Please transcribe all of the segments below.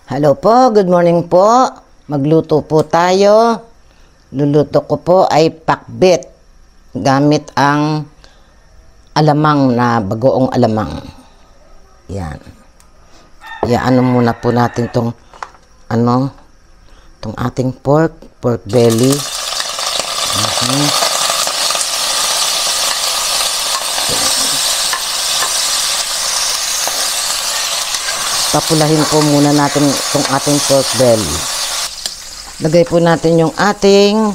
Hello po, good morning po. Magluto po tayo. Luluto ko po ay pakbet gamit ang alamang na bagoong alamang. Yan. Iaano muna po natin tong tong ating pork belly. Papulahin po muna natin itong ating pork belly. Lagay po natin yung ating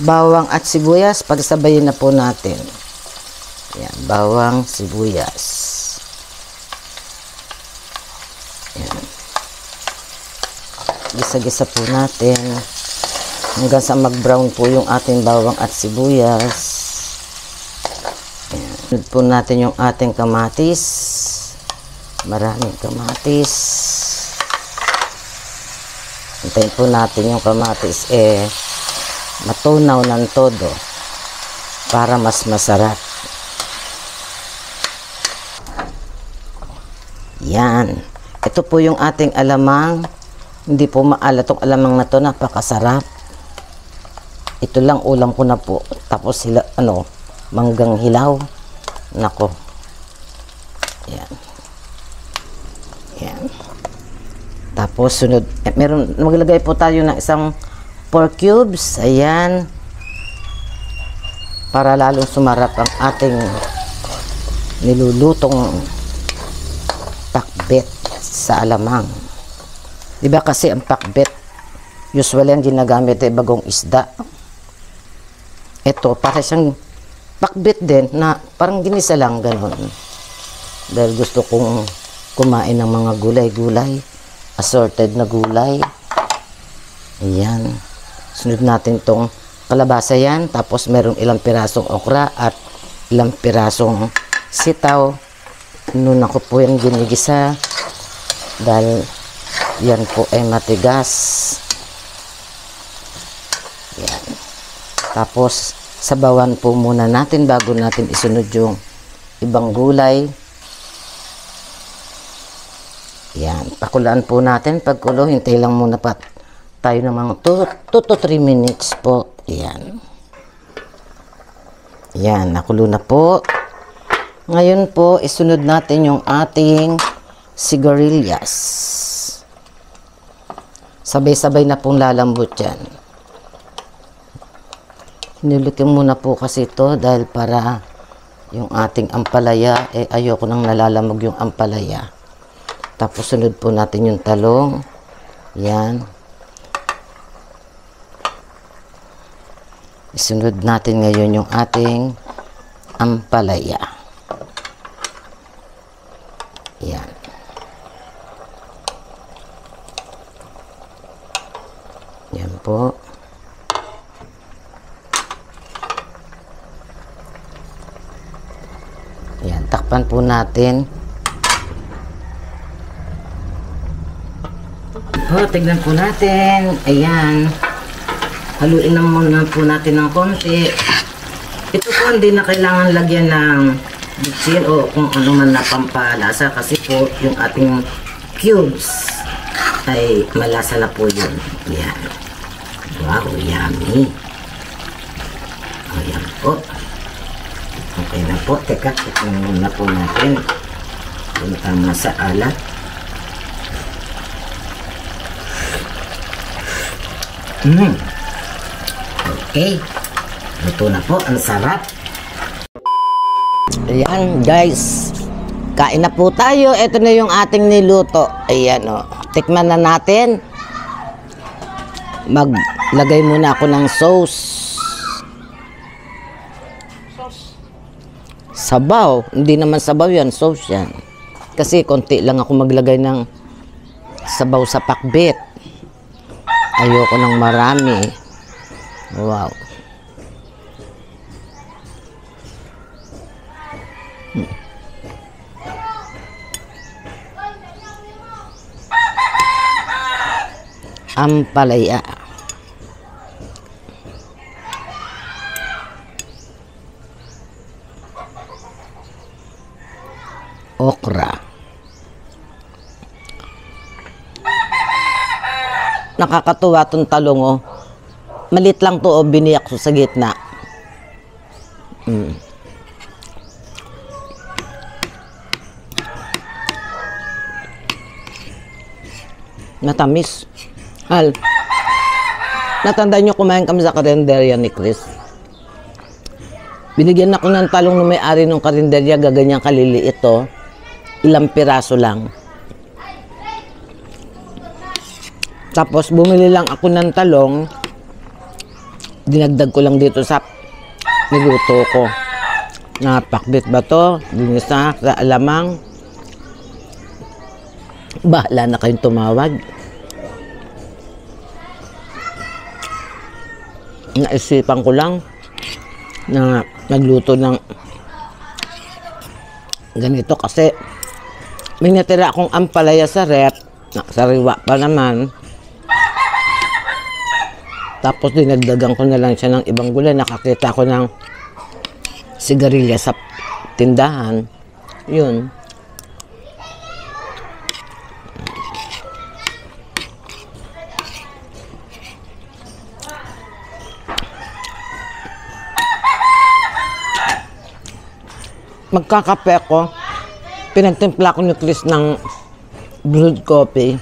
bawang at sibuyas. Pagsabayin na po natin. Yan, bawang, sibuyas. Yan. Gisa-gisa po natin hanggang sa mag-brown po yung ating bawang at sibuyas. Yan. Sunod po natin yung ating kamatis. Maraming kamatis. Hintayin po natin yung kamatis matunaw ng todo para mas masarap. Yan. Ito po yung ating alamang. Hindi po maalat tong alamang na to. Napakasarap. Ito lang ulam ko na po. Tapos manggang hilaw. Nako. Yan. Yan. Tapos sunod, maglagay po tayo ng isang pork cubes. Ayan. Para lalong sumarap ang ating nilulutong pakbet sa alamang. Diba kasi ang pakbet, usually ang ginagamit ay bagong isda. Ito, para siyang pakbet din na parang ginisa lang ganon. Dahil gusto kong kumain ng mga gulay-gulay, assorted na gulay. Ayan. Sunod natin tong kalabasa yan. Tapos meron ilang pirasong okra at ilang pirasong sitaw. Nuna ko po yung ginigisa dahil yan po ay matigas. Yan. Tapos sabawan po muna natin bago natin isunod yung ibang gulay. Yan, pakulaan po natin. Pagkulo, hintay lang muna pa tayo ng mga 2 to 3 minutes po. Yan. Yan, nakulo na po. Ngayon po, isunod natin yung ating sigarilyas. Sabay-sabay na pong lalambot yan. Nilutin muna po kasi ito dahil para yung ating ampalaya, ayoko nang nalalamog yung ampalaya. Tapos sunod po natin yung talong. Yan. Isunod natin ngayon yung ating ampalaya. Yan. Yan po. Yan. Takpan po natin. Tignan po natin. Ayan. Haluin na muna po natin ng konti. Ito po hindi na kailangan lagyan ng bitsin o kung ano man na pampalasa kasi po yung ating cubes ay malasa na po yun. Ayan. Wow, yummy. Ayan po. Okay na po. Teka, tignan muna po natin. Yung tama sa alat. Okay. Luto na po. Ang sarap. Ayan guys. Kain na po tayo. Ito na yung ating niluto. Ayan o. Tikman na natin. Maglagay muna ako ng sauce. Sabaw. Hindi naman sabaw yan. Sauce yan. Kasi konti lang ako maglagay ng sabaw sa pakbet. Ayoko ng marami. Wow. Ampalaya. okra. Nakakatuwa tong talong, oh. Malit lang to, oh, biniyak ko sa gitna. Matamis. Hal, natandaan nyo kumain kami sa karinderya ni Chris. Binigyan ako ng talong ng may-ari ng karinderya, gaganyang kaliliit to. Ilang piraso lang. Tapos bumili lang ako ng talong, dinagdag ko lang dito sa niluto ko. Napakbit ba to? Dinisa sa alamang. Bahala na kayong tumawag. Naisipan ko lang na nagluto ng ganito kasi may natira akong ampalaya sa rep, sariwa pa naman. Tapos dinagdagan ko na lang siya ng ibang gulay. Nakakita ko ng sigarilya sa tindahan. Yun. Magkakape ako. Pinagtimpla ko ni Chris ng brewed coffee.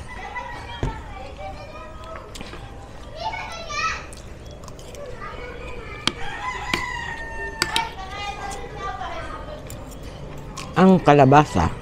Ang kalabasa.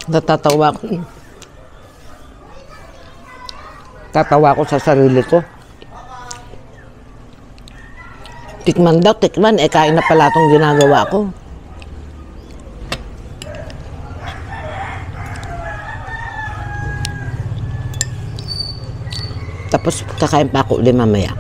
Natatawa ko. Tatawa ko sa sarili ko. Tikman daw, tikman. Eh, kain na pala itong ginagawa ko. Tapos, kakain pa ako ulit mamaya.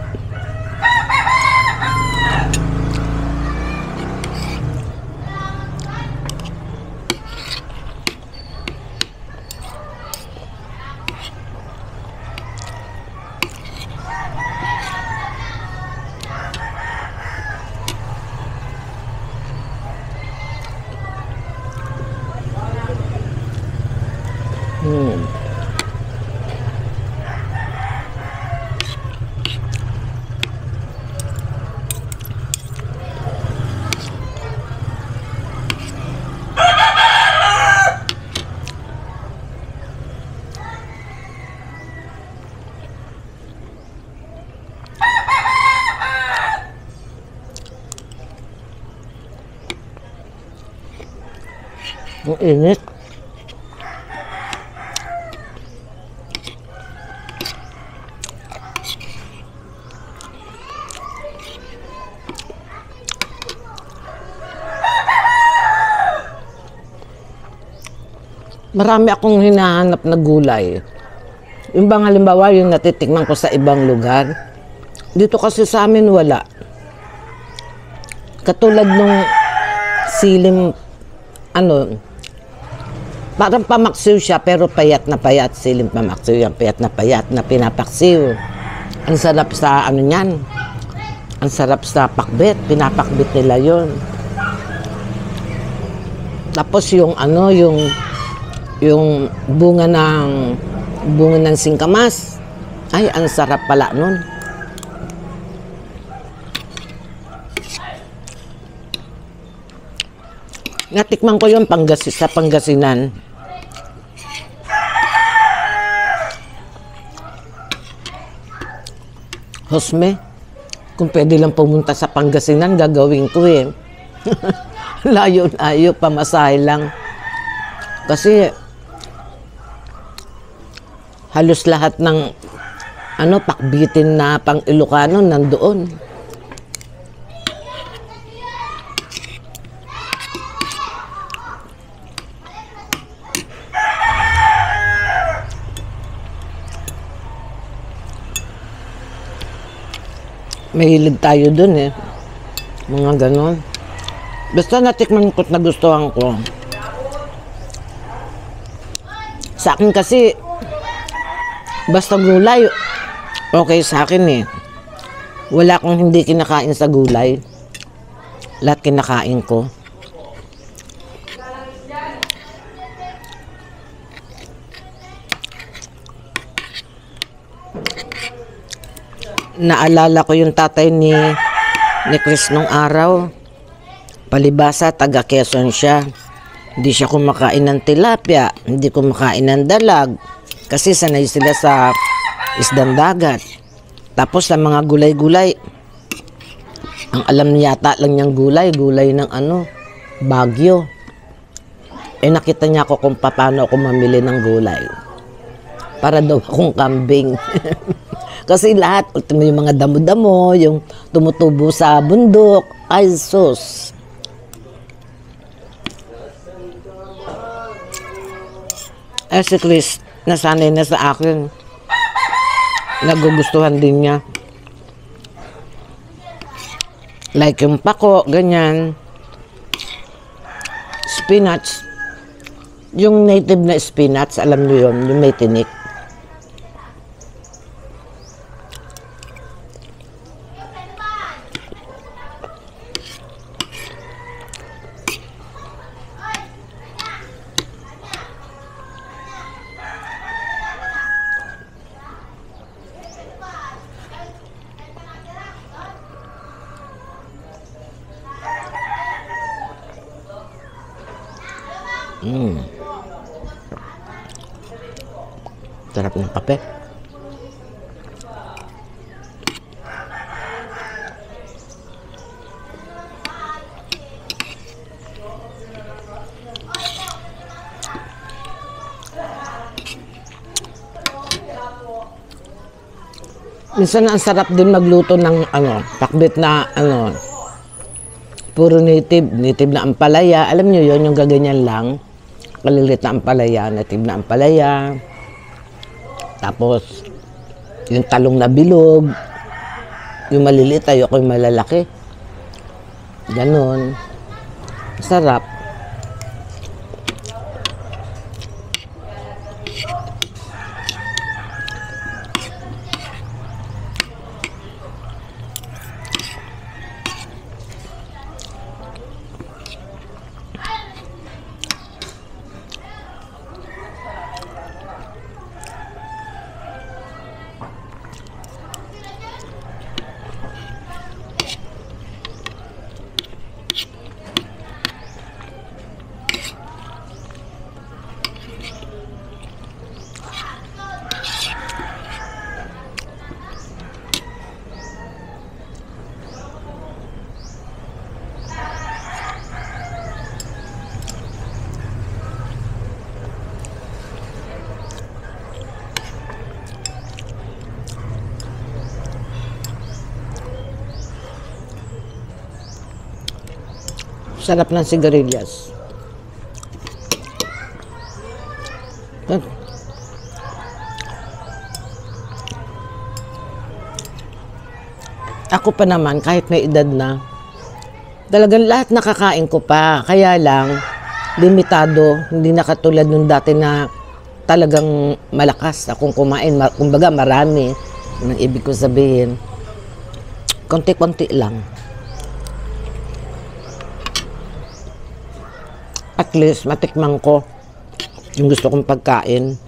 Ang init. Marami akong hinahanap na gulay. Yung bang halimbawa yung natitikman ko sa ibang lugar. Dito kasi sa amin wala. Katulad nung siling, parang pamaksiw siya pero payat na payat. Siling pamaksiw yan, payat na pinapaksiw. Ang sarap sa niyan. Ang sarap sa pakbet, pinapakbet nila yon. Tapos yung yung bunga ng singkamas. Ay, ang sarap pala nun. Natikman ko yung sa Pangasinan. Hosme, kung pwede lang pumunta sa Pangasinan, gagawin ko eh. Layo-layo, pamasahe lang. Kasi halos lahat ng ano, pakbitin na pang Ilocano nandoon. Mahilig tayo dun eh. Mga ganon. Basta natikman ko't nagustuhan ko. Sa akin kasi, basta gulay, okay sa akin eh. Wala akong hindi kinakain sa gulay. Lahat kinakain ko. Naalala ko yung tatay ni Chris nung araw. Palibasa, taga Quezon siya. Hindi siya kumakain ng tilapia, hindi kumakain ng dalag. Kasi sanay sila sa isdang dagat. Tapos sa mga gulay-gulay, ang alam yata lang niyang gulay ng ano, Baguio. Eh nakita niya ako kung paano ako mamili ng gulay. Para daw akong kambing. Kasi lahat, yung mga damo-damo, yung tumutubo sa bundok, ay sus. Eh si Chris, nasanay na sa akin. Nagugustuhan din niya. Like yung pako, ganyan. Spinach. Yung native na spinach, alam niyo yun, yung may tinik. Sarap ng kape. Minsan ang sarap din magluto ng ano, pakbit na ano, puro native na ampalaya. Alam niyo yon, yung gaganyan lang. Kalilit na ampalaya, native na ampalaya. Tapos, yung talong na bilog. Yung maliliit, ayoko yung malalaki. Ganon. Sarap. Sarap ng sigarilyas. Ako pa naman, kahit may edad na, talagang lahat nakakain ko pa. Kaya lang, limitado, hindi na katulad nung dati na talagang malakas akong kumain. Kumbaga marami. Ang ibig ko sabihin, konti-konti lang. At least, matikman ko yung gusto kong pagkain.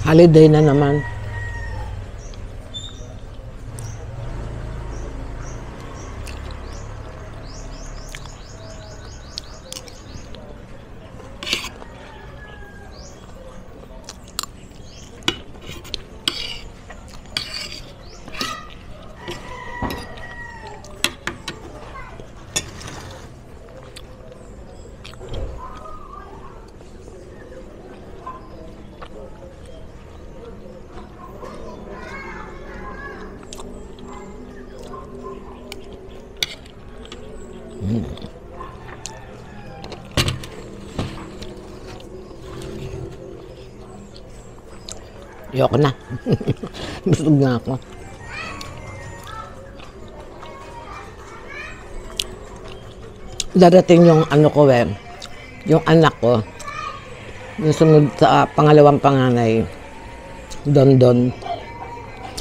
Holiday na naman. Ayoko na. Busog na ako. Darating yung ano ko yung anak ko, yung sunod sa pangalawang panganay, Don.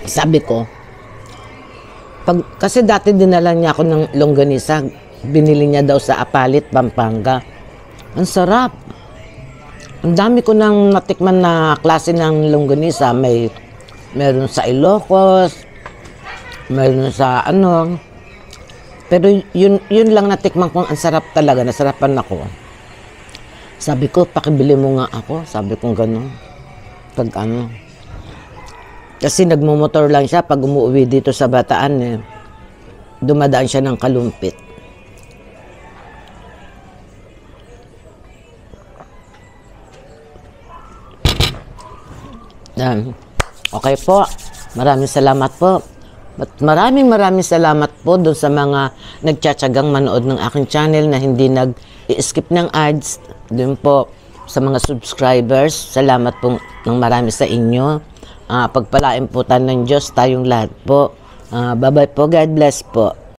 Sabi ko, kasi dati dinala niya ako ng longganisa, binili niya daw sa Apalit, Pampanga. Ang sarap. Ang dami ko nang natikman na klase ng longganisa. Meron sa Ilocos, meron sa ano. Pero yun lang natikman ko, ang sarap talaga. Nasarapan ako. Sabi ko, pakibili mo nga ako. Sabi ko gano'n. Pag ano. Kasi nagmumotor lang siya pag umuwi dito sa Bataan. Dumadaan siya ng Kalumpit. Okay po. Maraming salamat po. At maraming salamat po doon sa mga nagtsatsagang manood ng aking channel na hindi nag-i-skip ng ads. Doon po sa mga subscribers. Salamat po ng marami sa inyo. Pagpalain po tayo ng Diyos tayong lahat po. Bye-bye po. God bless po.